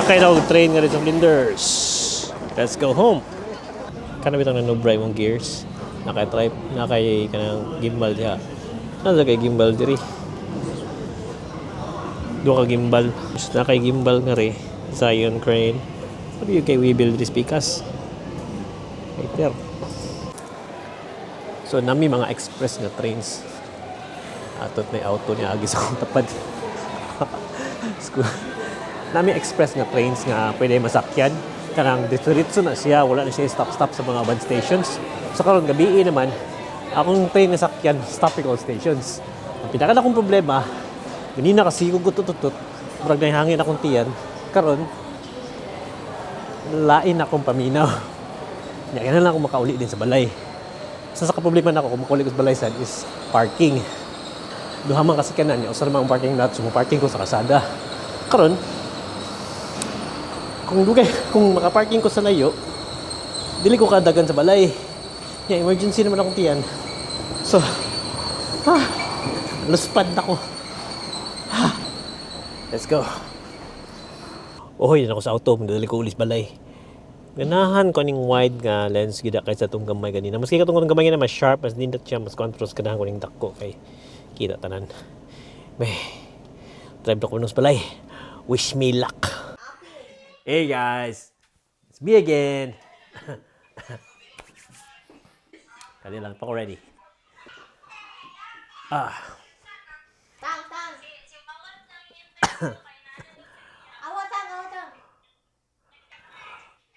Sakay na og train nga rin sa Flinders. Let's go home. Kana bitang nanubray mong gears. Nakay kanang gimbal diha. Nasa kay gimbal diri. Duha ka gimbal. Nakay gimbal nga rin. Zion crane. What do you kay we build this pikas? Right there. So nami mga express nga trains. Atot may auto niya agi sa akong tapad. School. Nami express nga trains nga pwede masakyan. Kanang diretso na siya, wala na siya stop-stop sa mga bus stations. So karon gabi naman, akong train na sakyan, stopping all stations. Ang pinaka akong problema, ganina kasi kung gutututut, murag na hangin akong tiyan, karon lain akong paminaw. Yan na lang ako makauli din sa balay. Sa problema na ako kung makauli ko sa balay sad is parking. Duha man kasi kanan niya, usa namang parking lot, so parking ko sa kalsada. Karon, kung makaparking ko sa layo, dili ko kadagan sa balay. Yeah, emergency naman akong tiyan. So, luspad na ko. Let's go. Ohoy, na ako sa auto, dili ko ulis balay. Ganahan ko ning wide nga lens gida kaysa itong gamay ganina. Maski katong gamay nga mas sharp, mas nindot siya, mas contrast ganahan ko ning dako kay kita tanan. May drive na ko nung balay. Wish me luck. Hey guys, it's me again. Kali lang pa ko ready. Tang. Awat.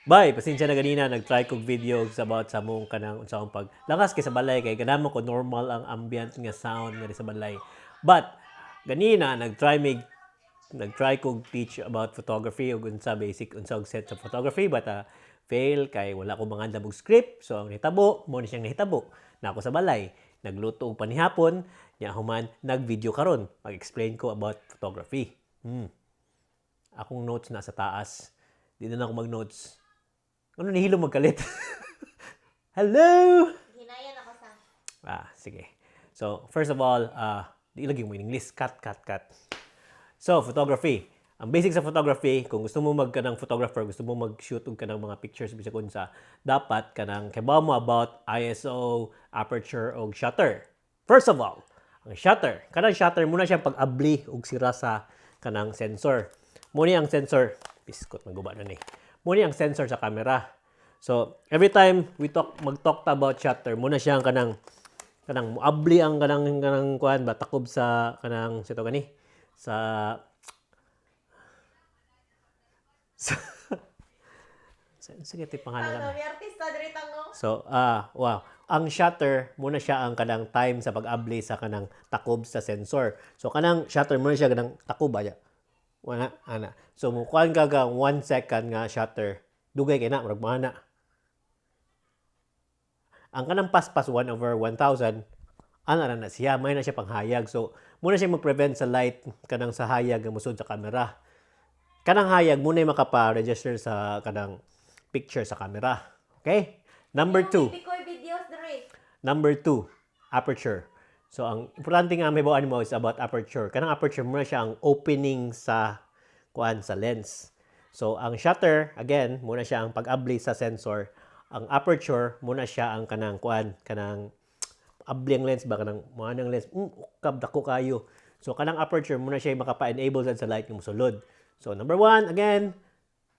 Bye, pasensya na ganina nag-try kog video about sa mong kanang unsahong pag langas kay sa balay kay ganamo ko normal ang ambient nga sound nga sa balay. But ganina nag-try kog teach about photography ug unsa basic unsang set sa photography but fail kay wala ko mga dabog script. So ang hitabo mo ni siyang nahitabo na ako sa balay nagluto og panihapon nya human nag-video karon mag-explain ko about photography. Akong notes na sa taas. Di na ako mag-notes. Ano nihilo magkalit? Hello. Hinayan ako sa. Sige. So first of all, di lagi mo in English cut. So, photography. Ang basic sa photography, kung gusto mo magkanang photographer, gusto mo mag-shoot og kanang mga pictures bisag unsa, dapat kanang kibaw mo about ISO, aperture og shutter. First of all, ang shutter, kanang shutter muna siya pag-abli og sira sa kanang sensor. Muna ang sensor, biskot maguba na ni. Muna ang sensor sa camera. So, every time we mag-talk about shutter, muna siya ang kanang muabli ang kanang kuan ba takob sa kanang sito gani sa sige ti pangalan May artista diri tango. so wow ang shutter muna siya ang kanang time sa pag-abli sa kanang takob sa sensor. So kanang shutter muna siya kanang takob ba wala ana so mo kuan ka 1 second nga shutter dugay kay na murag mana ang kanang paspas 1/1000 ana na siya may na siya panghayag. So muna siya mag-prevent sa light kanang sa hayag nga musud sa camera. Kanang hayag muna yung makapa-register sa kanang picture sa camera. Okay? Number 2. Number 2, aperture. So ang importante nga may bawaan mo is about aperture. Kanang aperture muna siya ang opening sa kuan sa lens. So ang shutter again muna siya ang pag-abli sa sensor. Ang aperture muna siya ang kanang kuan kanang abli ang lens ba kanang manang lens ukab dako kayo. So kanang aperture muna siya makapa-enable sa light nga mosulod. So number 1 again,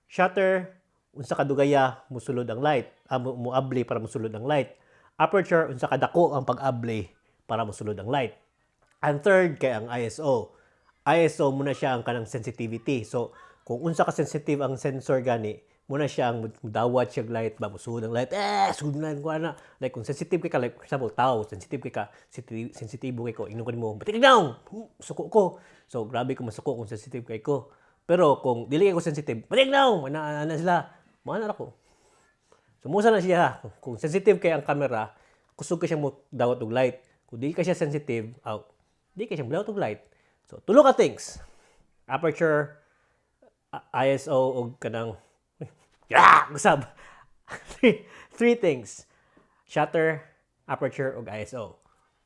shutter unsa kadugaya mosulod ang light, moabli para mosulod ang light. Aperture unsa kadako ang pag-abli para mosulod ang light. And third kay ang ISO. ISO muna siya ang kanang sensitivity. So kung unsa ka sensitive ang sensor gani, muna siya ang dawat siya light ba mosulod ang light sugnan ko ana like kung sensitive ka like for example tao sensitive ka sensitibo kay ko ingnon ko nimo batik down suko ko so grabe ko masuko kung sensitive kay ko pero kung dili kay ko sensitive batik down ana sila mana ako so musa na siya kung sensitive kay ang camera kusog ka siya mo dawat og light kung dili ka siya sensitive di ka siya dawat og light so tulo ka things aperture ISO og kanang gusab. Three things. Shutter, aperture, ug ISO.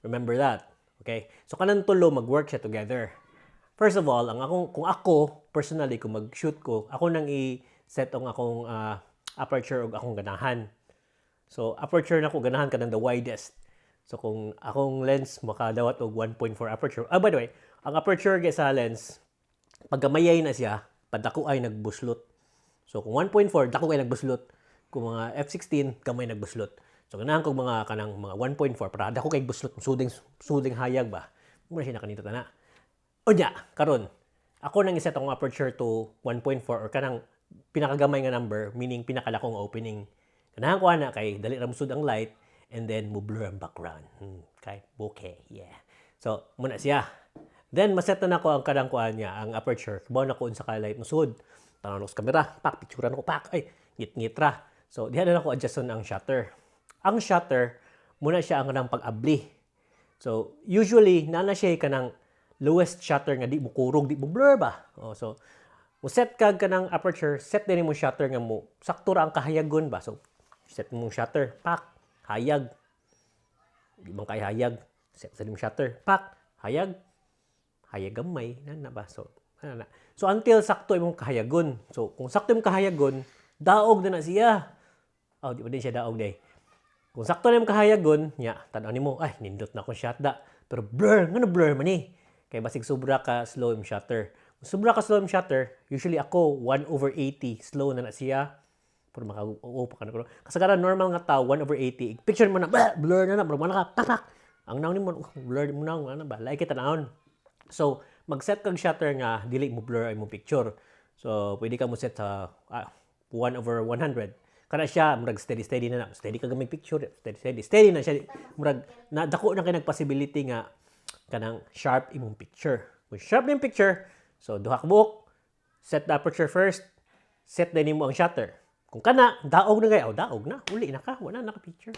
Remember that. Okay? So, kanang tulo, mag-work siya together. First of all, kung ako, personally, kung mag-shoot ko, ako nang i-set ang akong aperture o akong ganahan. So, aperture na ko, ganahan ka ng the widest. So, kung akong lens, makadawat og 1.4 aperture. By the way, ang aperture sa lens, pag gamayay na siya, padako ay nagbuslot. So, kung 1.4, dako ay nagbuslot. Kung mga f16, gamay nagbuslot. So, ganahan kong mga 1.4, para dako kay buslot, suding hayag ba? Muna siya nakanito na. O niya, karon, ako nang iset akong aperture to 1.4 or kanang pinakagamay nga number, meaning pinakalakong opening. Ganahan ko ana kay dali ra musud ang light and then mo blur ang background. Kay bokeh, yeah. So, muna siya. Then maset na nako ang kanang kuan niya, ang aperture. Kubaw na ko unsa ka light musud. Tanaw sa camera, pak picturean ko pak. Ay, ngit-ngit ra. So, diha na nako adjuston ang shutter. Ang shutter muna siya ang kanang pag-abli. So, usually nana siya kanang lowest shutter nga di mo kurog, di mo blur ba. So, mo set kag kanang aperture, set din mo shutter nga mo sakto ra ang kahayagon ba. So, set mo shutter, pak, hayag. Di bang kay hayag, set sa mo shutter, pak, hayag. Hayag gamay na ba. So, ano na. So, until sakto imong kahayagon. So, kung sakto imong kahayagon, daog na siya. Oh, di pa din siya daog day. Kung sakto na imong kahayagon, nya, tanaw nimo, ay, nindot na akong shot da. Pero blur, nga blur man eh. Kaya basig sobra ka slow yung shutter. Kung sobra ka slow yung shutter, usually ako 1/80 slow na siya. Pero maka-upo ka na. Kasagaran normal nga tao 1/80. Picture mo na, blur na, marumana ka, tapak. Ang naon mo, blur mo na, ano ba? Like kita naon. So, mag-set kang shutter nga, dili mo blur ay mo picture. So, pwede ka mo set sa 1/100. Kana siya, murag steady na na. Steady ka gamay picture. Steady na siya. Murag, dako na kay nag-possibility nga kanang sharp imong picture. Kung sharp na yung picture, so duha ka buok, set the aperture first, set din mo ang shutter. Kung kana, daog na kayo, daog na, uli na ka, wala na ka picture.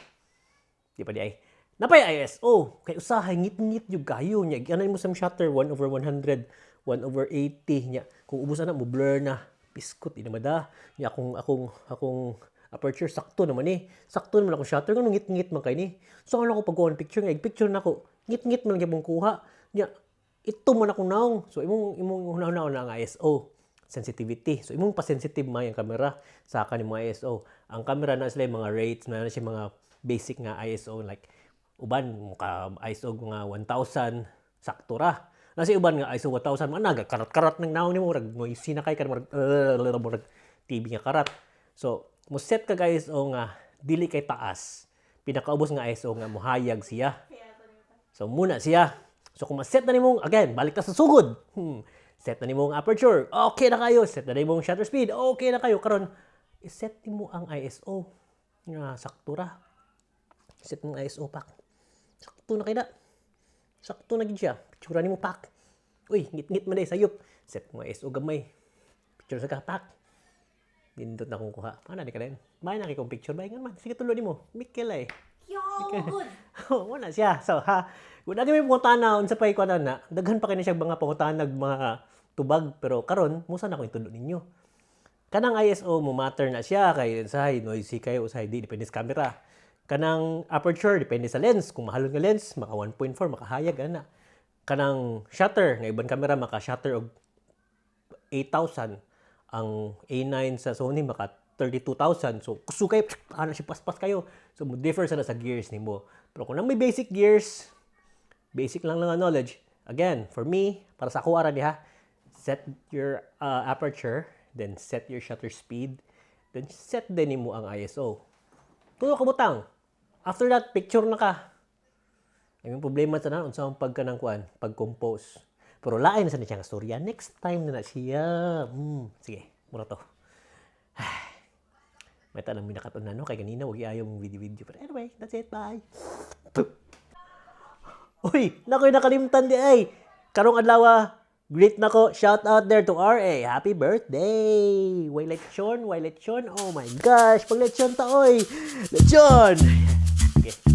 Di pa di ay. Napay ISO, kay usahay, ngit-ngit yung kayo niya. Ano mo sa shutter, 1/100, 1/80 niya. Kung ubusan na mo, blur na, piskot, di naman da. Niya, akong aperture, sakto naman eh. Sakto naman akong shutter, ganun ngit-ngit man kayo ni. So ano ako pag-on picture nga, picture na ako, ngit-ngit man lang yung kuha. Niya, ito man akong naong. So imong hunaw-hunaw na ang ISO. Sensitivity. So imong pa-sensitive man yung camera sa akin yung mga ISO. Ang camera na sila mga rates, na siya mga basic nga ISO, like uban, ISO nga 1,000, sakto ra. Nasi uban nga ISO 1,000, managa, karat-karat ng naong ni mo, noisy na kay, murag TV nga karat. So, mo set ka guys o nga dili kay taas. Pinakaubos nga ISO nga muhayag siya. So muna siya. So kung ma-set na nimo again, balik ta sa sugod. Set na nimo ang aperture. Okay na kayo. Set na nimo ang shutter speed. Okay na kayo karon. I-set nimo ang ISO. Nga sakto ra. Set mo ang ISO pak. Sakto na kay na. Sakto na gid siya. Picture nimo pak. Uy, ngit-ngit man day sayop. Set mo ang ISO gamay. Picture sa ka pak. Nindot na kong kuha. Paano di ka rin? Bayan na kong picture. Bayan man. Sige tulo ni mo. Mikkel ay. Yo, good. Wala siya. So, kung lagi may pungutan na, unsa pa ikuan na, daghan pa kayo na siya mga pungutan mga tubag. Pero karon musa na ko itulo ninyo. Kanang ISO mo matter na siya. Kay usahay, noisy kayo, usahay, di, depende sa camera. Kanang aperture, depende sa lens. Kung mahalon nga lens, maka 1.4, makahayag, ana. Kanang shutter, nga ibang camera, maka shutter og 8,000. Ang A9 sa Sony maka 32,000. So, kusukay, ano siya, paspas kayo. So, differ sa gears nimo. Pero kung may basic gears, basic lang ang knowledge, again, for me, para sa ako ara diha, set your aperture, then set your shutter speed, then set din nimo ang ISO. Tulo ka butang. After that, picture na ka. Ay, may problema sa na, unsa ang pagkanang kuan, pag-compose. Pero lain na sa niya nga storya. Next time na siya. Sige, muna to. May tanong minakaton na, no? Kaya kanina, huwag ayaw mong video-video. Pero anyway, that's it. Bye. Uy, nako'y nakalimtan di ay. Karong adlaw, greet na ko. Shout out there to RA. Happy birthday. Way lechon. Oh my gosh. Pag lechon ta, oy. Lechon. Okay.